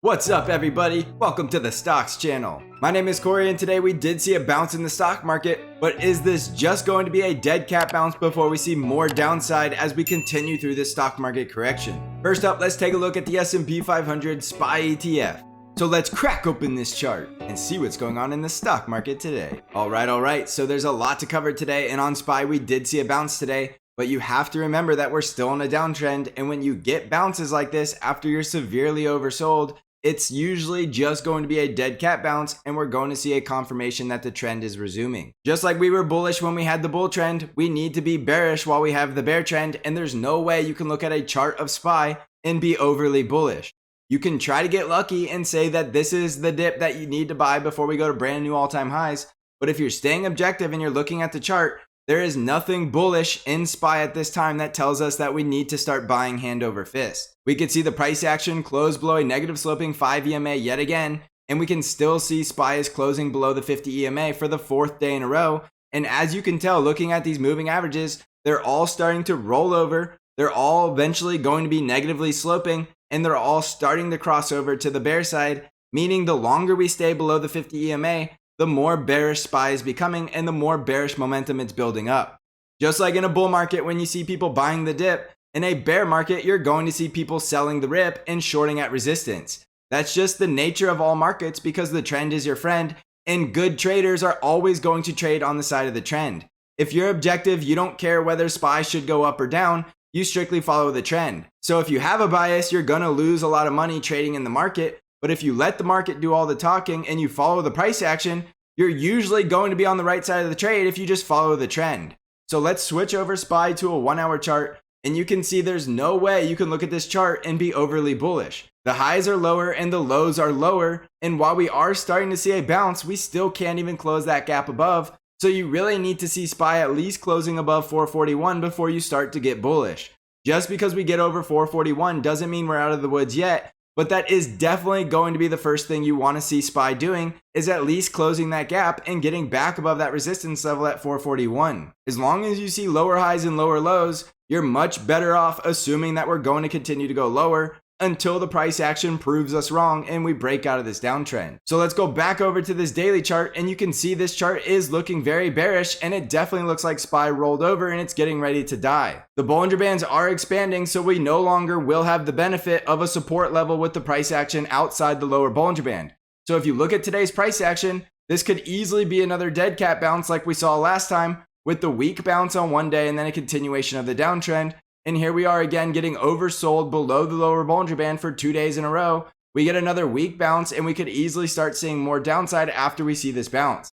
What's up, everybody? Welcome to the Stocks channel. My name is Corey, and today we did see a bounce in the stock market, but is this just going to be a dead cat bounce before we see more downside as we continue through this stock market correction? First up, let's take a look at the S&P 500 SPY ETF. So let's crack open this chart and see what's going on in the stock market today. All right, so there's a lot to cover today, and on SPY we did see a bounce today, but you have to remember that we're still in a downtrend, and when you get bounces like this after you're severely oversold, it's usually just going to be a dead cat bounce, and we're going to see a confirmation that the trend is resuming. Just like we were bullish when we had the bull trend, we need to be bearish while we have the bear trend, and there's no way you can look at a chart of SPY and be overly bullish. You can try to get lucky and say that this is the dip that you need to buy before we go to brand new all-time highs, but if you're staying objective and you're looking at the chart, there is nothing bullish in SPY at this time that tells us that we need to start buying hand over fist. We could see the price action close below a negative sloping 5 EMA yet again, and we can still see SPY is closing below the 50 EMA for the fourth day in a row. And as you can tell, looking at these moving averages, they're all starting to roll over. They're all eventually going to be negatively sloping, and they're all starting to cross over to the bear side, meaning the longer we stay below the 50 EMA, the more bearish SPY is becoming and the more bearish momentum it's building up. Just like in a bull market, when you see people buying the dip, in a bear market, you're going to see people selling the rip and shorting at resistance. That's just the nature of all markets because the trend is your friend, and good traders are always going to trade on the side of the trend. If you're objective, you don't care whether SPY should go up or down, you strictly follow the trend. So if you have a bias, you're going to lose a lot of money trading in the market. But if you let the market do all the talking and you follow the price action, you're usually going to be on the right side of the trade if you just follow the trend. So let's switch over SPY to a 1 hour chart, and you can see there's no way you can look at this chart and be overly bullish. The highs are lower and the lows are lower, and while we are starting to see a bounce, we still can't even close that gap above. So you really need to see SPY at least closing above 441 before you start to get bullish. Just because we get over 441 doesn't mean we're out of the woods yet. But that is definitely going to be the first thing you want to see SPY doing, is at least closing that gap and getting back above that resistance level at 441. As long as you see lower highs and lower lows, you're much better off assuming that we're going to continue to go lower until the price action proves us wrong and we break out of this downtrend. So let's go back over to this daily chart, and you can see this chart is looking very bearish, and it definitely looks like SPY rolled over and it's getting ready to die. The Bollinger Bands are expanding, so we no longer will have the benefit of a support level with the price action outside the lower Bollinger Band. So if you look at today's price action, this could easily be another dead cat bounce like we saw last time, with the weak bounce on one day and then a continuation of the downtrend. And here we are again getting oversold below the lower Bollinger Band for 2 days in a row. We get another weak bounce, and we could easily start seeing more downside after we see this bounce.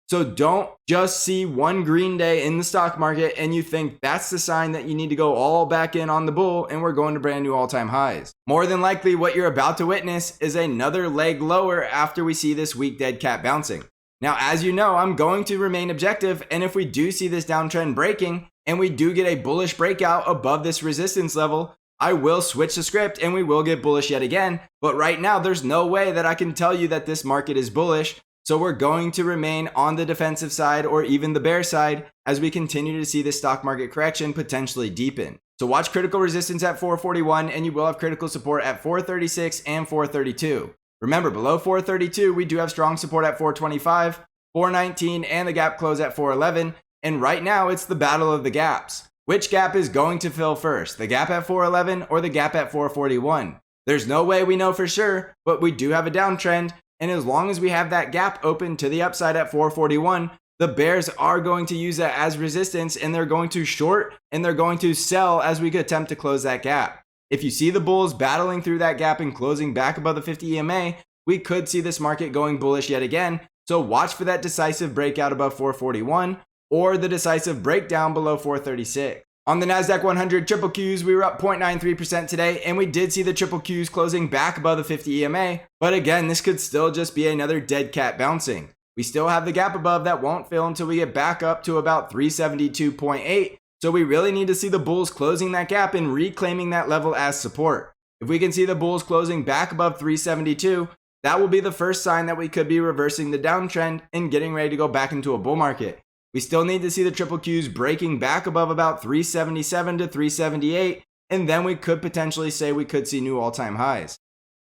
So don't just see one green day in the stock market and you think that's the sign that you need to go all back in on the bull and we're going to brand new all-time highs. More than likely, what you're about to witness is another leg lower after we see this weak dead cat bouncing. Now, as you know, I'm going to remain objective, and if we do see this downtrend breaking and we do get a bullish breakout above this resistance level, I will switch the script and we will get bullish yet again. But right now, there's no way that I can tell you that this market is bullish. So we're going to remain on the defensive side or even the bear side as we continue to see this stock market correction potentially deepen. So watch critical resistance at 441, and you will have critical support at 436 and 432. Remember, below 432, we do have strong support at 425, 419, and the gap close at 411. And right now, it's the battle of the gaps. Which gap is going to fill first, the gap at 411 or the gap at 441? There's no way we know for sure, but we do have a downtrend. And as long as we have that gap open to the upside at 441, the bears are going to use that as resistance, and they're going to short and they're going to sell as we attempt to close that gap. If you see the bulls battling through that gap and closing back above the 50 EMA, we could see this market going bullish yet again. So watch for that decisive breakout above 441 or the decisive breakdown below 436. On the NASDAQ 100 triple Qs, we were up 0.93% today, and we did see the triple Qs closing back above the 50 EMA. But again, this could still just be another dead cat bouncing. We still have the gap above that won't fill until we get back up to about 372.8. So we really need to see the bulls closing that gap and reclaiming that level as support. If we can see the bulls closing back above 372, that will be the first sign that we could be reversing the downtrend and getting ready to go back into a bull market. We still need to see the triple Qs breaking back above about 377 to 378, and then we could potentially say we could see new all-time highs.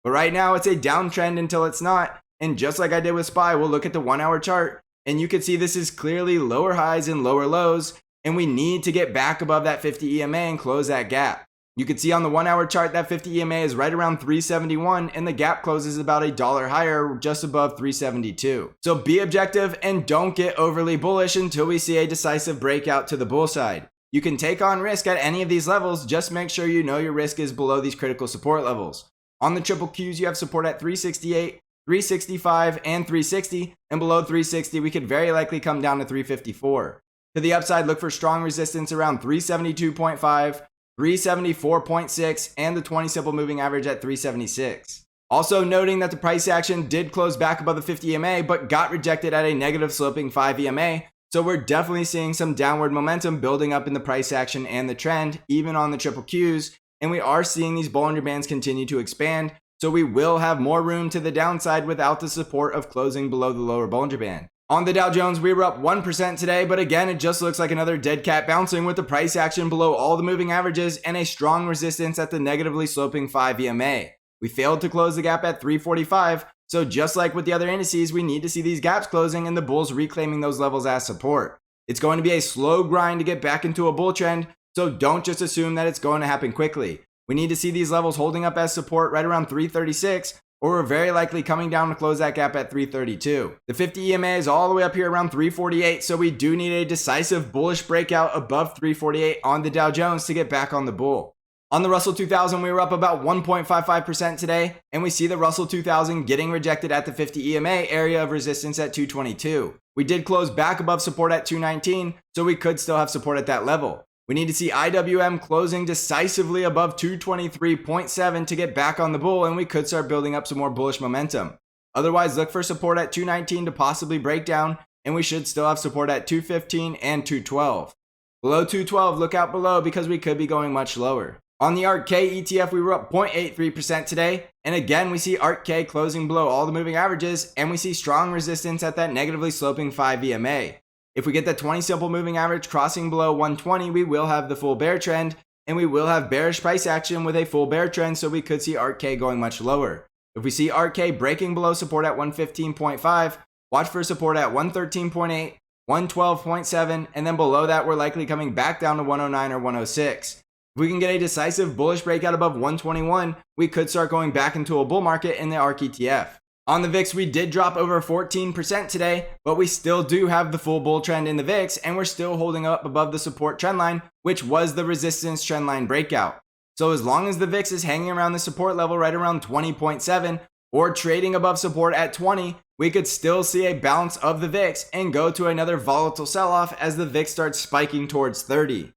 But right now it's a downtrend until it's not. And just like I did with SPY, we'll look at the 1 hour chart and you can see this is clearly lower highs and lower lows. And we need to get back above that 50 EMA and close that gap. You can see on the 1 hour chart that 50 EMA is right around 371 and the gap closes about $1 higher, just above 372. So be objective and don't get overly bullish until we see a decisive breakout to the bull side. You can take on risk at any of these levels, just make sure you know your risk is below these critical support levels. On the triple Qs, you have support at 368, 365, and 360, and below 360 we could very likely come down to 354. To the upside, look for strong resistance around 372.5, 374.6, and the 20 simple moving average at 376. Also noting that the price action did close back above the 50 EMA but got rejected at a negative sloping 5 EMA, so we're definitely seeing some downward momentum building up in the price action and the trend, even on the triple Qs, and we are seeing these Bollinger Bands continue to expand, so we will have more room to the downside without the support of closing below the lower Bollinger Band. On the Dow Jones, we were up 1% today, but again, it just looks like another dead cat bouncing with the price action below all the moving averages and a strong resistance at the negatively sloping 5 EMA. We failed to close the gap at 345, so just like with the other indices, we need to see these gaps closing and the bulls reclaiming those levels as support. It's going to be a slow grind to get back into a bull trend, so don't just assume that it's going to happen quickly. We need to see these levels holding up as support right around 336, or we're very likely coming down to close that gap at 332. The 50 EMA is all the way up here around 348, so we do need a decisive bullish breakout above 348 on the Dow Jones to get back on the bull. On the Russell 2000, we were up about 1.55% today, and we see the Russell 2000 getting rejected at the 50 EMA area of resistance at 222. We did close back above support at 219, so we could still have support at that level. We need to see IWM closing decisively above 223.7 to get back on the bull, and we could start building up some more bullish momentum. Otherwise, look for support at 219 to possibly break down, and we should still have support at 215 and 212. Below 212, look out below because we could be going much lower. On the ARKK ETF, we were up 0.83% today, and again, we see ARKK closing below all the moving averages, and we see strong resistance at that negatively sloping 5 EMA. If we get the 20 simple moving average crossing below 120, we will have the full bear trend, and we will have bearish price action with a full bear trend, so we could see ARKK going much lower. If we see ARKK breaking below support at 115.5, watch for support at 113.8, 112.7, and then below that, we're likely coming back down to 109 or 106. If we can get a decisive bullish breakout above 121, we could start going back into a bull market in the ARK ETF. On the VIX, we did drop over 14% today, but we still do have the full bull trend in the VIX, and we're still holding up above the support trend line, which was the resistance trend line breakout. So as long as the VIX is hanging around the support level right around 20.7 or trading above support at 20, we could still see a bounce of the VIX and go to another volatile sell-off as the VIX starts spiking towards 30.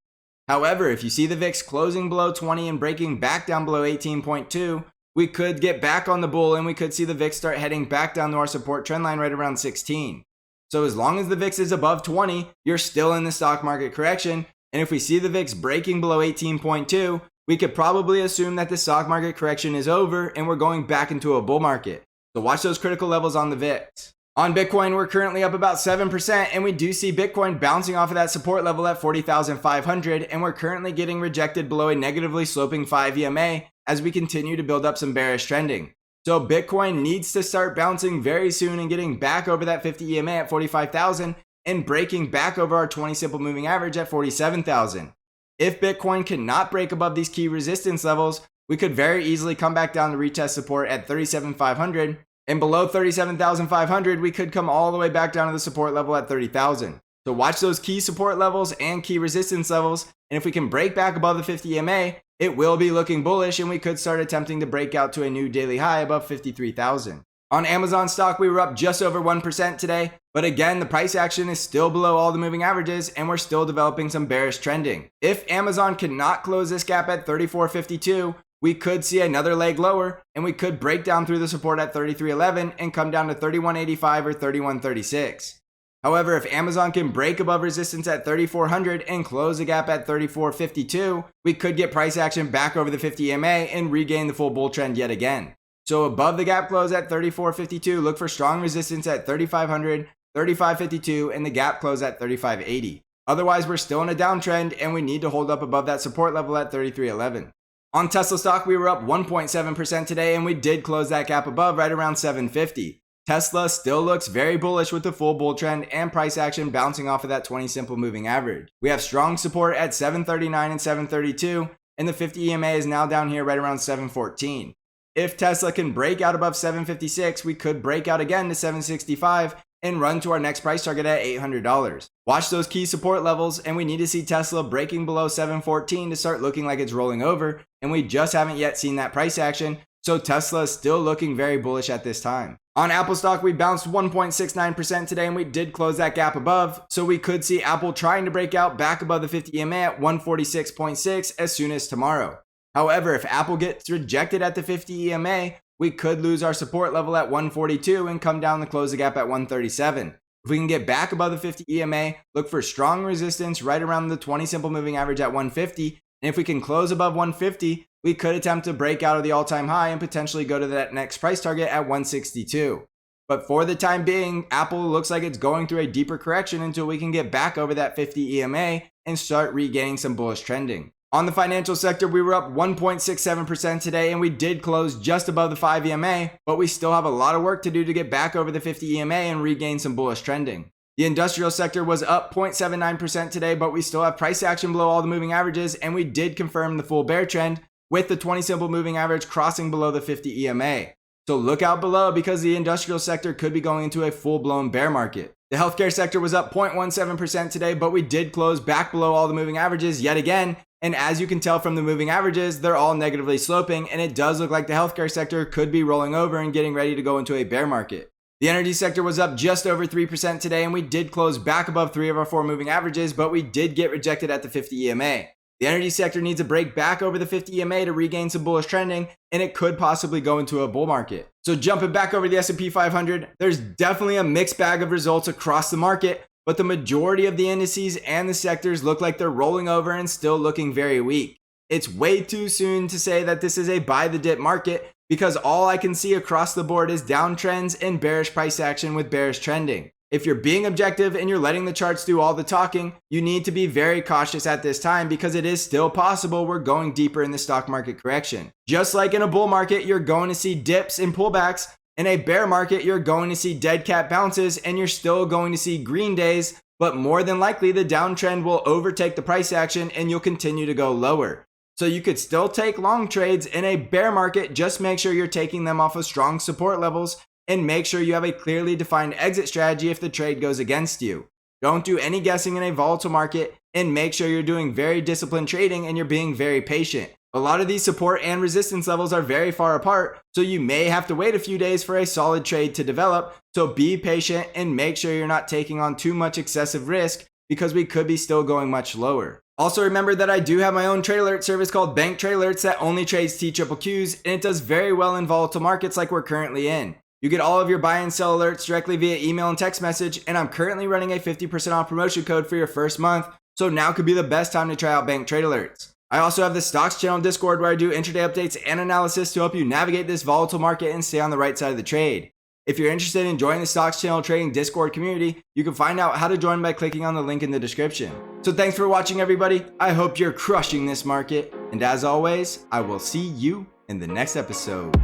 However, if you see the VIX closing below 20 and breaking back down below 18.2, we could get back on the bull and we could see the VIX start heading back down to our support trend line right around 16. So as long as the VIX is above 20, you're still in the stock market correction. And if we see the VIX breaking below 18.2, we could probably assume that the stock market correction is over and we're going back into a bull market. So watch those critical levels on the VIX. On Bitcoin, we're currently up about 7%, and we do see Bitcoin bouncing off of that support level at 40,500, and we're currently getting rejected below a negatively sloping 5 EMA as we continue to build up some bearish trending. So Bitcoin needs to start bouncing very soon and getting back over that 50 EMA at 45,000 and breaking back over our 20 simple moving average at 47,000. If Bitcoin cannot break above these key resistance levels, we could very easily come back down to retest support at 37,500. And below 37,500, we could come all the way back down to the support level at 30,000. So watch those key support levels and key resistance levels. And if we can break back above the 50 EMA, it will be looking bullish and we could start attempting to break out to a new daily high above 53,000. On Amazon stock, we were up just over 1% today. But again, the price action is still below all the moving averages and we're still developing some bearish trending. If Amazon cannot close this gap at 34.52, we could see another leg lower and we could break down through the support at 33.11 and come down to 31.85 or 31.36. However, if Amazon can break above resistance at 3400 and close the gap at 34.52, we could get price action back over the 50 EMA and regain the full bull trend yet again. So above the gap close at 34.52, look for strong resistance at 3500, 35.52, and the gap close at 35.80. Otherwise, we're still in a downtrend and we need to hold up above that support level at 33.11. On Tesla stock, we were up 1.7% today, and we did close that gap above right around 750. Tesla still looks very bullish with the full bull trend and price action bouncing off of that 20 simple moving average. We have strong support at 739 and 732, and the 50 EMA is now down here right around 714. If Tesla can break out above 756, we could break out again to 765 and run to our next price target at $800. Watch those key support levels, and we need to see Tesla breaking below 714 to start looking like it's rolling over, and we just haven't yet seen that price action, so Tesla is still looking very bullish at this time. On Apple stock, we bounced 1.69% today, and we did close that gap above, so we could see Apple trying to break out back above the 50 EMA at 146.6 as soon as tomorrow. However, if Apple gets rejected at the 50 EMA, we could lose our support level at 142 and come down to close the gap at 137. If we can get back above the 50 EMA, look for strong resistance right around the 20 simple moving average at 150. And if we can close above 150, we could attempt to break out of the all-time high and potentially go to that next price target at 162. But for the time being, Apple looks like it's going through a deeper correction until we can get back over that 50 EMA and start regaining some bullish trending. On the financial sector, we were up 1.67% today, and we did close just above the 5 EMA, but we still have a lot of work to do to get back over the 50 EMA and regain some bullish trending. The industrial sector was up 0.79% today, but we still have price action below all the moving averages, and we did confirm the full bear trend with the 20 simple moving average crossing below the 50 EMA. So look out below because the industrial sector could be going into a full-blown bear market. The healthcare sector was up 0.17% today, but we did close back below all the moving averages yet again. And as you can tell from the moving averages, they're all negatively sloping, and it does look like the healthcare sector could be rolling over and getting ready to go into a bear market. The energy sector was up just over 3% today, and we did close back above 3 of our 4 moving averages, but we did get rejected at the 50 EMA. The energy sector needs a break back over the 50 EMA to regain some bullish trending, and it could possibly go into a bull market. So jumping back over the S&P 500, there's definitely a mixed bag of results across the market, but the majority of the indices and the sectors look like they're rolling over and still looking very weak. It's way too soon to say that this is a buy the dip market because all I can see across the board is downtrends and bearish price action with bearish trending. If you're being objective and you're letting the charts do all the talking, you need to be very cautious at this time because it is still possible we're going deeper in the stock market correction. Just like in a bull market, you're going to see dips and pullbacks. In a bear market, you're going to see dead cat bounces and you're still going to see green days, but more than likely the downtrend will overtake the price action and you'll continue to go lower. So you could still take long trades in a bear market, just make sure you're taking them off of strong support levels and make sure you have a clearly defined exit strategy if the trade goes against you. Don't do any guessing in a volatile market and make sure you're doing very disciplined trading and you're being very patient. A lot of these support and resistance levels are very far apart, so you may have to wait a few days for a solid trade to develop. So be patient and make sure you're not taking on too much excessive risk because we could be still going much lower. Also remember that I do have my own trade alert service called BANC Trade Alerts that only trades TQQQs, and it does very well in volatile markets like we're currently in. You get all of your buy and sell alerts directly via email and text message, and I'm currently running a 50% off promotion code for your first month, so now could be the best time to try out BANC Trade Alerts. I also have the Stocks channel Discord where I do intraday updates and analysis to help you navigate this volatile market and stay on the right side of the trade. If you're interested in joining the Stocks channel trading Discord community, you can find out how to join by clicking on the link in the description. So thanks for watching everybody. I hope you're crushing this market. And as always, I will see you in the next episode.